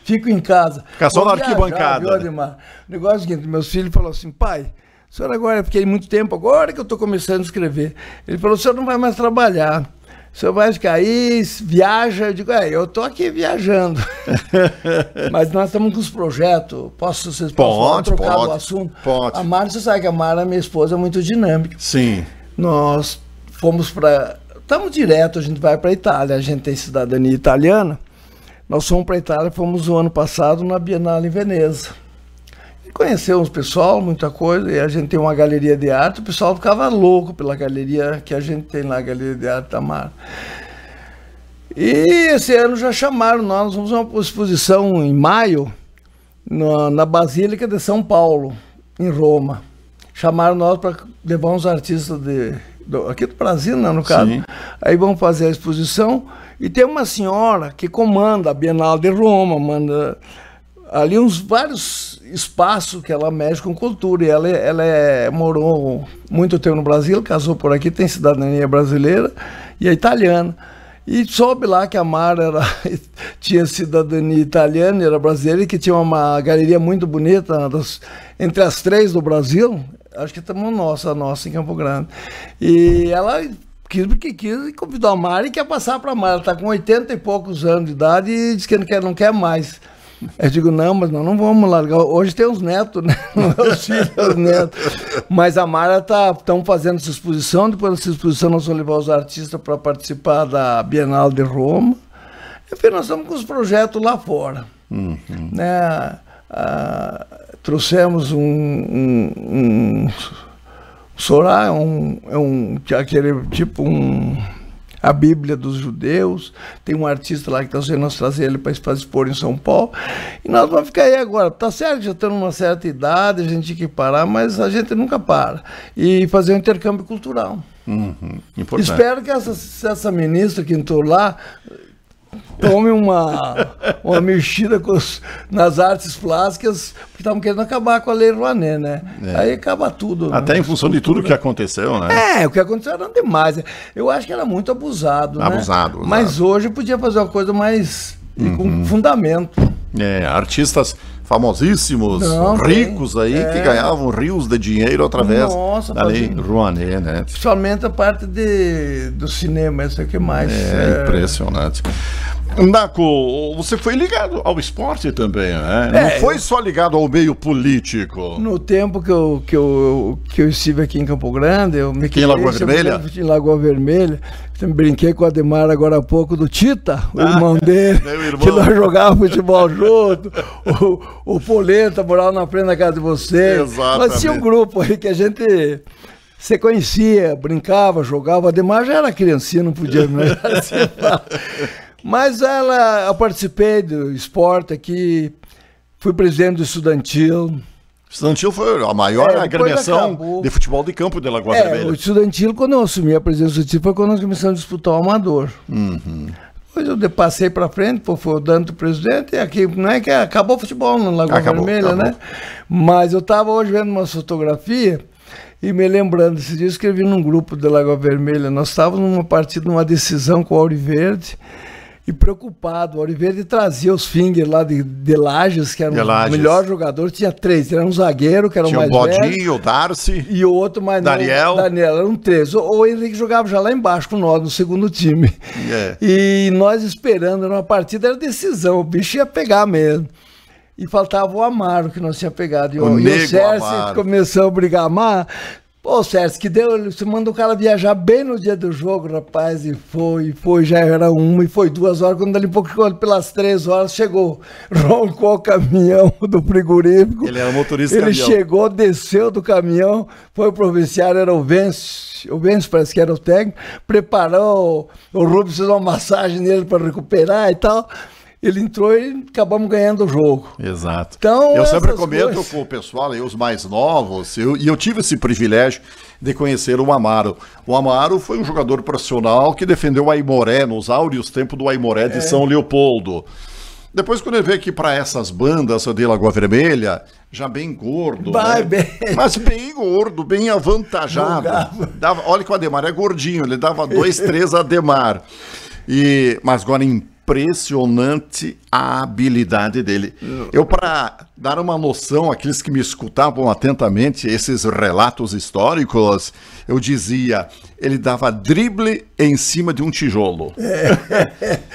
fico em casa. Fica só na arquibancada. Viu, Ademar? O negócio é o seguinte, meus filhos falaram assim, pai... O senhor agora, eu fiquei muito tempo, agora que eu estou começando a escrever. Ele falou, o senhor não vai mais trabalhar. O senhor vai ficar aí, viaja. Eu digo, eu estou aqui viajando. Mas nós estamos com os projetos. Vocês podem trocar o assunto? Pode. A Mara, você sabe que a Mara, minha esposa, é muito dinâmica. Sim. Nós fomos para... Estamos direto, a gente vai para a Itália. A gente tem cidadania italiana. Nós fomos para a Itália, fomos o ano passado na Bienal em Veneza. Conhecemos o pessoal, muita coisa, e a gente tem uma galeria de arte, o pessoal ficava louco pela galeria que a gente tem lá, a Galeria de Arte Tamar. E esse ano já chamaram nós vamos fazer uma exposição em maio, na Basílica de São Paulo. em Roma. Chamaram nós para levar uns artistas aqui do Brasil, né, no caso. Sim. Aí vamos fazer a exposição. E tem uma senhora que comanda a Bienal de Roma, manda ali vários espaços que ela mexe com cultura. E ela morou muito tempo no Brasil, casou por aqui, tem cidadania brasileira e é italiana. E soube lá que a Mara tinha cidadania italiana, era brasileira, e que tinha uma galeria muito bonita, entre as 3 do Brasil, acho que estamos a nossa em Campo Grande. E ela quis e convidou a Mara e quer passar para a Mara. Ela está com 80 e poucos anos de idade e diz que não quer mais. Eu digo, não, mas nós não vamos largar. Hoje tem os netos, né? Meus filhos, os netos. Mas a Mara estão fazendo essa exposição. Depois dessa exposição, nós vamos levar os artistas para participar da Bienal de Roma. Enfim, nós estamos com os projetos lá fora. Né? Trouxemos um Sorá, aquele tipo a Bíblia dos judeus. Tem um artista lá que está sendo nós trazer ele para expor em São Paulo. E nós vamos ficar aí agora. Tá certo que já estamos numa certa idade, a gente tem que parar, mas a gente nunca para. E fazer um intercâmbio cultural. Importante. Espero que essa ministra que entrou lá tome uma mexida nas artes plásticas, porque estavam querendo acabar com a Lei Rouanet, né? Aí acaba tudo. Até né? em função de tudo que aconteceu, né? O que aconteceu era demais. Eu acho que era muito abusado, né? Abusado. Mas hoje podia fazer uma coisa mais com fundamento. Artistas famosíssimos, ricos aí, que ganhavam rios de dinheiro através da Lei Rouanet, né? Principalmente a parte do cinema, isso aqui mais. Impressionante. Naco, você foi ligado ao esporte também, né? Não foi só ligado ao meio político. No tempo que eu estive aqui em Campo Grande, eu me em Lagoa Vermelha? Em Lagoa Vermelha. Brinquei com o Ademar agora há pouco do Tita, o irmão dele, que nós jogávamos futebol junto. O Polenta morava na frente da casa de você. Exatamente. Mas tinha um grupo aí que a gente se conhecia, brincava, jogava. O Ademar já era criancinha, não podia mais. Mas eu participei do esporte aqui, fui presidente do Estudantil. Estudantil foi a maior agremiação de futebol de campo de Lagoa Vermelha. O Estudantil, quando eu assumi a presidência do Estudantil, foi quando nós começamos a disputar o amador. Depois eu passei para frente, foi o Dante presidente, e aqui não é que acabou o futebol na Lagoa Vermelha, né? Mas eu estava hoje vendo uma fotografia e me lembrando, esse dia eu escrevi num grupo de Lagoa Vermelha, nós estávamos numa partida, numa decisão com o Auriverde, e preocupado, o Auriverde trazia os Finger lá de Lages, que era o melhor jogador, tinha 3, era um zagueiro, que era o mais velho. Tinha o Bodinho, o Darcy. E o outro mais Daniel. Daniel, eram 3. O Henrique jogava já lá embaixo com nós, no segundo time. E nós esperando, era uma partida, era decisão, o bicho ia pegar mesmo. E faltava o Amaro, que nós tínhamos pegado. E o Sérgio começou a brigar, Pô, Sérgio, que deu, você manda o cara viajar bem no dia do jogo, rapaz, e foi, já era 1 e foi 2 horas, quando dali pouco pelas 3 horas chegou, roncou o caminhão do frigorífico. Ele era motorista Ele chegou, desceu do caminhão, foi pro vestiário, era o Vence parece que era o técnico, preparou, o Rubens fez uma massagem nele para recuperar e tal. Ele entrou e acabamos ganhando o jogo. Exato. Então, eu sempre comento com o pessoal, aí, os mais novos, e eu tive esse privilégio de conhecer o Amaro. O Amaro foi um jogador profissional que defendeu o Aimoré, nos áureos tempos do Aimoré de São Leopoldo. Depois, quando ele veio aqui para essas bandas de Lagoa Vermelha, já bem gordo, mas bem gordo, bem avantajado. Olha que o Ademar é gordinho, ele dava 2, 3 a Ademar. Mas agora impressionante a habilidade dele. Eu, para dar uma noção àqueles que me escutavam atentamente, esses relatos históricos, eu dizia, ele dava drible em cima de um tijolo.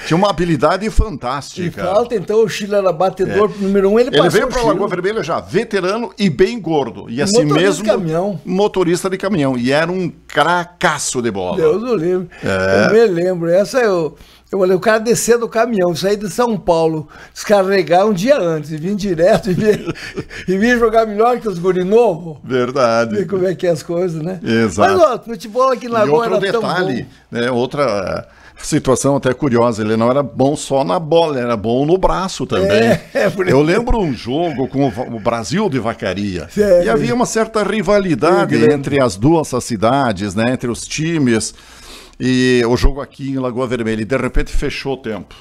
Tinha uma habilidade fantástica. E falta, então, o Chile era batedor número 1, ele veio para a Lagoa Vermelha já veterano e bem gordo. E assim mesmo, motorista de caminhão. E era um cracaço de bola. Deus o livre. Eu me lembro, eu falei, o cara descer do caminhão, sair de São Paulo, descarregar um dia antes, e vir direto e vir jogar melhor que os guri novos. Verdade. Ver como é que é as coisas, né? Exato. Mas, ó, futebol aqui na Lagoa era tão bom. Né, outra Situação até curiosa, ele não era bom só na bola, era bom no braço também. Eu lembro um jogo com o Brasil de Vacaria, e havia uma certa rivalidade entre as duas cidades, né, entre os times, e o jogo aqui em Lagoa Vermelha, e de repente fechou o tempo.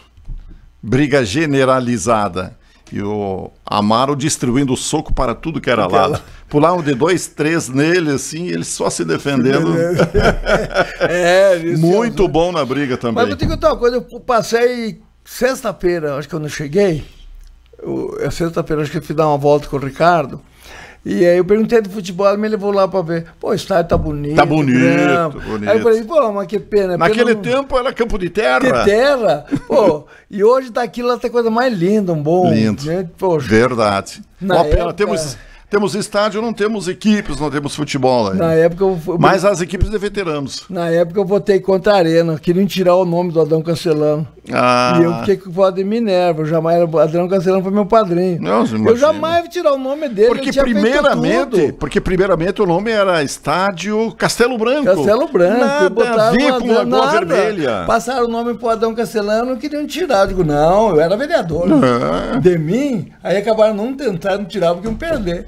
Briga generalizada. E o Amaro distribuindo soco para tudo que era lado. Pulavam de 2, 3 nele, assim, ele só se defendendo. Muito bom na briga também. Mas eu tenho que contar uma coisa, eu passei sexta-feira, acho que quando eu cheguei, sexta-feira acho que eu fui dar uma volta com o Ricardo, e aí eu perguntei do futebol, ele me levou lá pra ver. Pô, o estádio tá bonito. Tá bonito, bonito. Aí eu falei, pô, mas que pena. Naquele tempo era campo de terra. De terra? Pô, e hoje tá aquilo, até coisa mais linda, um bom... Lindo. Né? Poxa, verdade. Uma pena, época... temos estádio, não temos equipes, não temos futebol. Na época mas as equipes de veteranos. Na época eu votei contra a Arena, queriam tirar o nome do Adão Castelano. E eu fiquei com o voto de Minerva, Adão Castelano foi meu padrinho. Nossa, eu jamais vou tirar o nome dele. Porque primeiramente o nome era Estádio Castelo Branco. Castelo Branco. Nada a ver com Lagoa Vermelha. Passaram o nome pro Adão Castelano e queriam tirar. Eu digo, não, eu era vereador. De mim, aí acabaram não tentando tirar porque iam perder.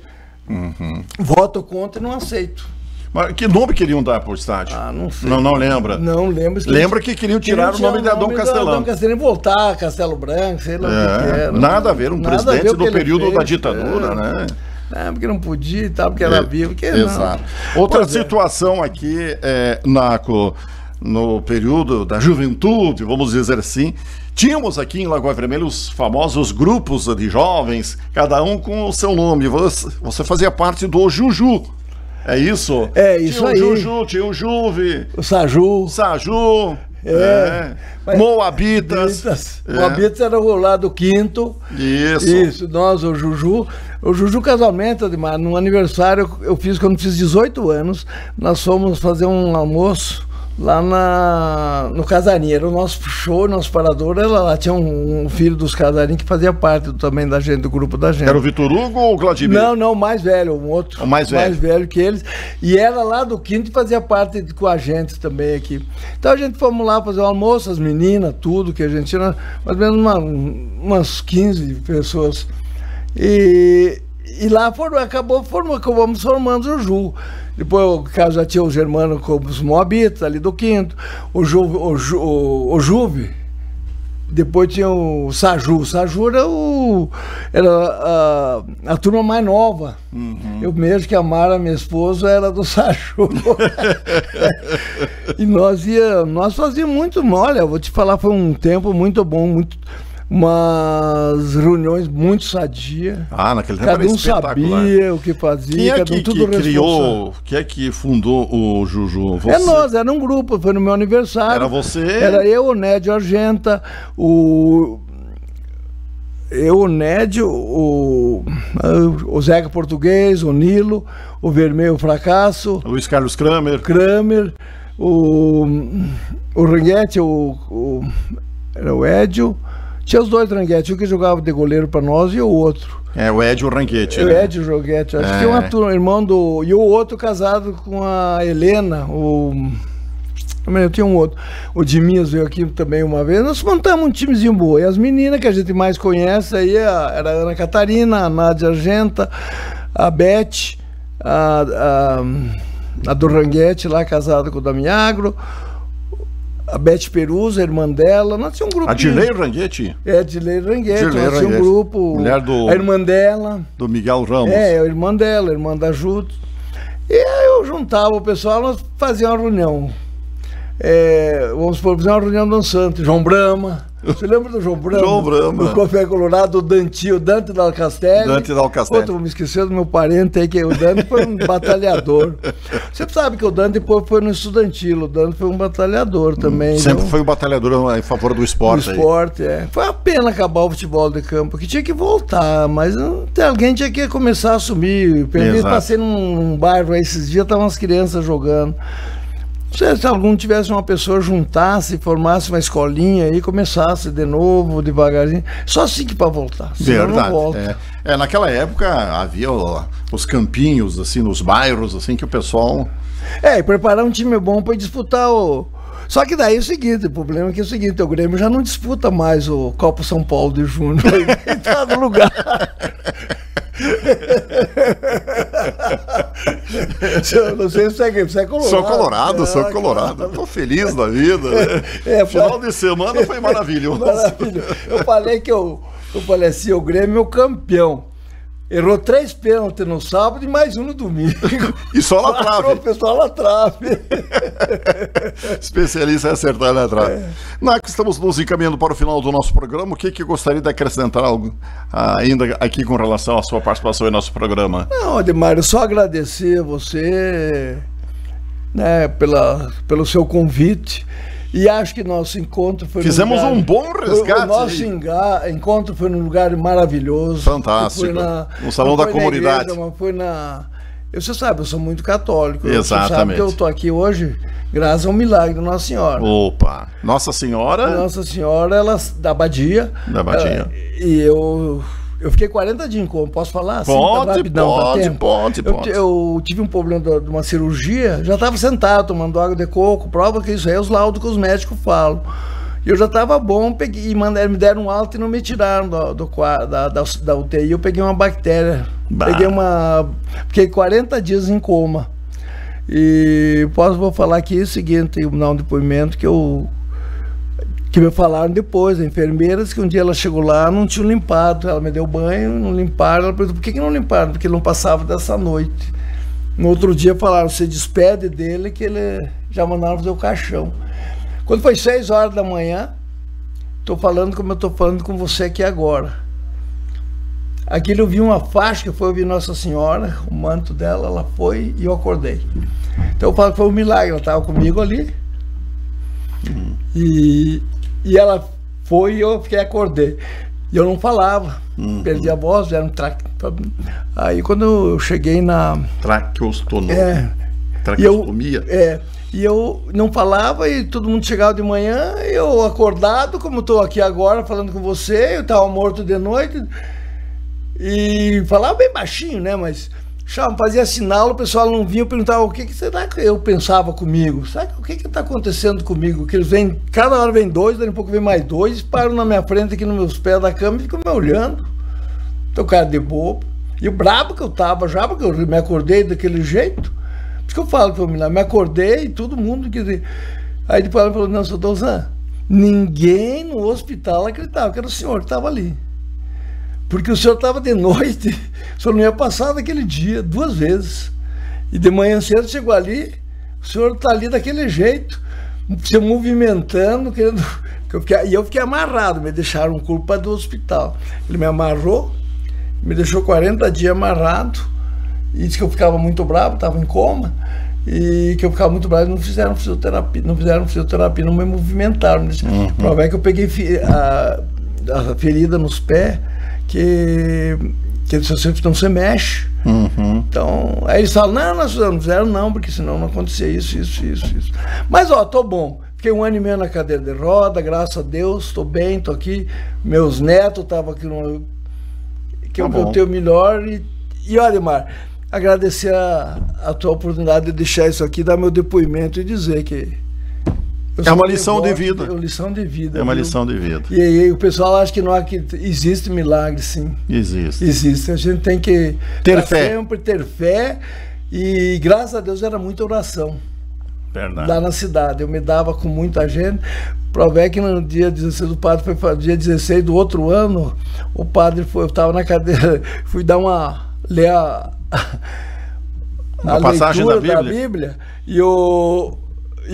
Voto contra e não aceito. Mas que nome queriam dar pro estádio? Não sei. Não lembra? Não lembro. Lembra que queriam tirar o nome de Adão Castelano. Adão Castelano e voltar a Castelo Branco, sei lá o que era. Nada a ver, presidente do período da ditadura, né? Porque não podia e tal, porque era vivo. Exato. Outra situação aqui, Naco, no período da juventude, vamos dizer assim, tínhamos aqui em Lagoa Vermelha os famosos grupos de jovens, cada um com o seu nome. Você fazia parte do Juju. É isso? É isso aí. Tinha o Juju, tinha o Juve. O Saju. Moabitas. Moabitas era o lado quinto. Isso, nós, o Juju. O Juju Casamento, Ademar, no aniversário eu fiz quando fiz 18 anos. Nós fomos fazer um almoço lá no Casarinho. Era o nosso show, nosso parador era lá. Tinha um filho dos Casarinhos que fazia parte também da gente, do grupo da gente. Era o Vitor Hugo ou o Vladimir? Não, mais velho, um outro. O mais velho que eles. E era lá do quinto e fazia parte com a gente também aqui. Então a gente fomos lá fazer o almoço, as meninas, tudo que a gente tinha, mais ou menos umas 15 pessoas. E lá acabamos formando o Juju. Depois o caso já tinha os germanos como os Moabitas, ali do quinto. O Juve. Depois tinha o Saju. O Saju era a turma mais nova. Eu mesmo, que a Mara, minha esposa, era do Saju. E nós fazíamos muito. Olha, eu vou te falar, foi um tempo muito bom, umas reuniões muito sadias. Naquele tempo cada um sabia o que fazia, cada um tudo criou, quem é que fundou o Juju? Você? Nós, era um grupo, foi no meu aniversário. Era você? Era eu, o Nédio Argenta, o Nédio, o Zeca Português, o Nilo, o Vermelho Fracasso, Luiz Carlos Kramer, o Ranguete, era o Édio. Tinha os dois Ranguete, um que jogava de goleiro para nós e o outro. O Édio Ranguete. O Édio Ranguete, acho que tinha uma turma, irmão do... E o outro casado com a Helena, eu tinha um outro. O Diminhas veio aqui também uma vez. Nós montamos um timezinho bom. E as meninas que a gente mais conhece aí era a Ana Catarina, a Nádia Argenta, a Beth, a do Ranguete lá, casada com o Damiagro, a Beth Perusa, a irmã dela. Nós tínhamos um grupo. A Dilei Ranguete? Dilei Ranguete. Nós tínhamos um grupo. Mulher a irmã dela. Do Miguel Ramos. A irmã dela, a irmã da Juto. E aí eu juntava o pessoal, nós fazíamos uma reunião. Vamos supor, fazer uma reunião dançante. João Brama. Você lembra do João Brama? João Brama. Do Café Colorado, o Dante Dal Castelli. Outro, me esqueci do meu parente aí, que o Dante foi um batalhador. Você sabe que o Dante depois foi no Estudantil, o Dante foi um batalhador também. Sempre foi um batalhador em favor do esporte. Do esporte, Foi uma pena acabar o futebol de campo, que tinha que voltar, mas alguém tinha que começar a assumir. Eu passei num bairro aí esses dias, estavam as crianças jogando. Se algum tivesse uma pessoa, juntasse, formasse uma escolinha e começasse de novo, devagarzinho, só assim que para voltar, senão não volta. Naquela época havia os campinhos, assim, nos bairros, assim, que o pessoal... E preparar um time bom para disputar Só que daí é o seguinte, o problema é que é o seguinte, o Grêmio já não disputa mais o Copa São Paulo de Júnior. Tá no lugar. Não sei se você é colorado. Sou colorado. Tô feliz da vida. Final de semana foi maravilhoso. Eu falei que eu falei assim, o Grêmio é o campeão. Errou 3 pênaltis no sábado e mais um no domingo. E só na trave. Só na trave. Especialista em acertar na trave. Naco, estamos nos encaminhando para o final do nosso programa. O que gostaria de acrescentar algo ainda aqui com relação à sua participação em nosso programa? Não, Ademar, eu só agradecer a você, né, pelo seu convite. E acho que nosso encontro foi... Fizemos um bom resgate. O nosso encontro foi num lugar maravilhoso. Fantástico. No Salão da Comunidade. Você sabe, eu sou muito católico. Exatamente. Você sabe que eu estou aqui hoje graças ao milagre da Nossa Senhora. Opa! Nossa Senhora... Nossa Senhora, ela, da Abadia. Da Abadia. E eu fiquei 40 dias em coma, posso falar? Assim, pode. Eu tive um problema de uma cirurgia, já estava sentado tomando água de coco, prova que isso aí é os laudos que os médicos falam. E eu já estava bom, peguei, me deram um alta e não me tiraram da UTI. Eu peguei uma bactéria, fiquei 40 dias em coma. E vou falar aqui o seguinte, dar um depoimento que me falaram depois, a enfermeira disse que um dia ela chegou lá, não tinha limpado, ela me deu banho, não limparam, ela perguntou, por que não limparam? Porque ele não passava dessa noite. No outro dia falaram, você despede dele, que ele já mandaram fazer o caixão. Quando foi 6 horas da manhã, estou falando como eu estou falando com você aqui agora. Aquilo eu vi uma faixa, que foi ouvir Nossa Senhora, o manto dela, ela foi e eu acordei. Então eu falo que foi um milagre, ela estava comigo ali, e ela foi e eu acordei. E eu não falava, perdi a voz, era um Aí quando eu cheguei na... Traqueostomia. E eu não falava e todo mundo chegava de manhã, eu acordado, como estou aqui agora falando com você, eu estava morto de noite, e falava bem baixinho, né, mas... fazia sinal, o pessoal não vinha, eu perguntava o que será que eu pensava comigo? Sabe o que está acontecendo comigo? Que eles vêm, cada hora vem 2, daí um pouco vem mais 2, param na minha frente aqui nos meus pés da cama e ficam me olhando. Então, cara de bobo. E o brabo que eu tava já, porque eu me acordei daquele jeito. Por isso que eu falo que eu me acordei e todo mundo quer dizer. Aí depois ela falou, não, seu Dozan, ninguém no hospital acreditava que era o senhor que estava ali. Porque o senhor estava de noite, o senhor não ia passar daquele dia 2 vezes. E de manhã cedo chegou ali, o senhor está ali daquele jeito, se movimentando, querendo... E eu fiquei amarrado, me deixaram culpa do hospital. Ele me amarrou, me deixou 40 dias amarrado, e disse que eu ficava muito bravo, estava em coma, e que eu ficava muito bravo, não fizeram fisioterapia, não me movimentaram. Prova é que eu peguei a ferida nos pés, que você não se mexe. Então, aí eles falam, não fizeram não, porque senão não acontecia isso. Mas ó, tô bom. Fiquei 1 ano e meio na cadeira de roda, graças a Deus, tô bem, tô aqui. Meus netos estavam aqui, que eu tenho melhor. E olha, Ademar, agradecer a tua oportunidade de deixar isso aqui, dar meu depoimento e dizer que é uma lição de vida. É uma lição de vida. É uma lição de vida. E aí o pessoal acha que não há, que existe milagre, sim. Existe. A gente tem que sempre ter fé. E graças a Deus era muita oração. Verdade. Lá na cidade. Eu me dava com muita gente. Prové que no dia 16 do padre, foi dia 16 do outro ano, o padre foi, eu estava na cadeira, fui dar ler a passagem leitura da Bíblia e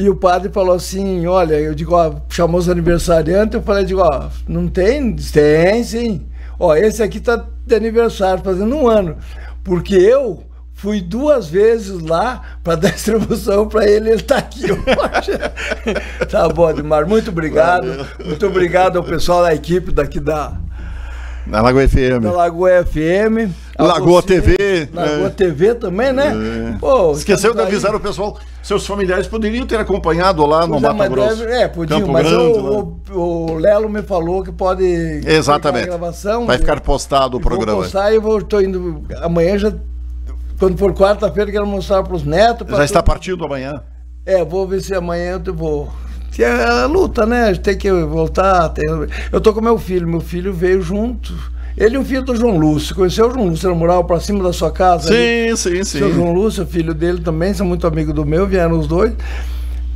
o padre falou assim, olha, eu digo, ó, chamou os aniversariantes, eu falei, digo, ó, não tem? Tem, sim. Ó, esse aqui tá de aniversário, fazendo 1 ano. Porque eu fui 2 vezes lá para dar distribuição para ele tá aqui hoje. Tá bom, Ademar, muito obrigado. Valeu. Muito obrigado ao pessoal da equipe daqui da Lagoa FM. Da Lagoa FM. Lagoa TV. Lagoa TV também, né? Pô, esqueceu de avisar o pessoal. Seus familiares poderiam ter acompanhado lá no Mato Grosso. Podiam, mas o Lelo me falou que pode. Exatamente. A gravação. Vai ficar postado o programa. Vou postar e estou indo. Amanhã já. Quando for quarta-feira, quero mostrar para os netos. Já está partindo amanhã? Vou ver se amanhã eu vou. a luta, né? A gente tem que voltar. Eu tô com meu filho veio junto. Ele e o filho do João Lúcio. Conheceu o João Lúcio? Ele morava pra cima da sua casa? Sim. O João Lúcio, o filho dele também, são muito amigos do meu, vieram os dois.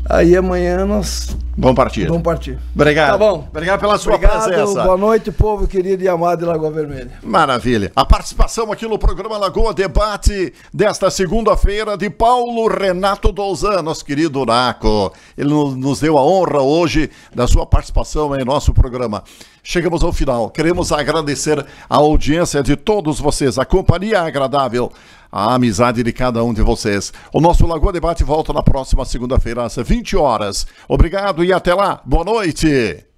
Aí amanhã nós vamos partir. Obrigado. Tá bom. Obrigado pela sua presença. Boa noite, povo querido e amado de Lagoa Vermelha. Maravilha. A participação aqui no programa Lagoa Debate desta segunda-feira de Paulo Renato Douzan, nosso querido Naco. Ele nos deu a honra hoje da sua participação em nosso programa. Chegamos ao final. Queremos agradecer a audiência de todos vocês, a companhia agradável, a amizade de cada um de vocês. O nosso Lagoa Debate volta na próxima segunda-feira às 20 horas. Obrigado e até lá. Boa noite.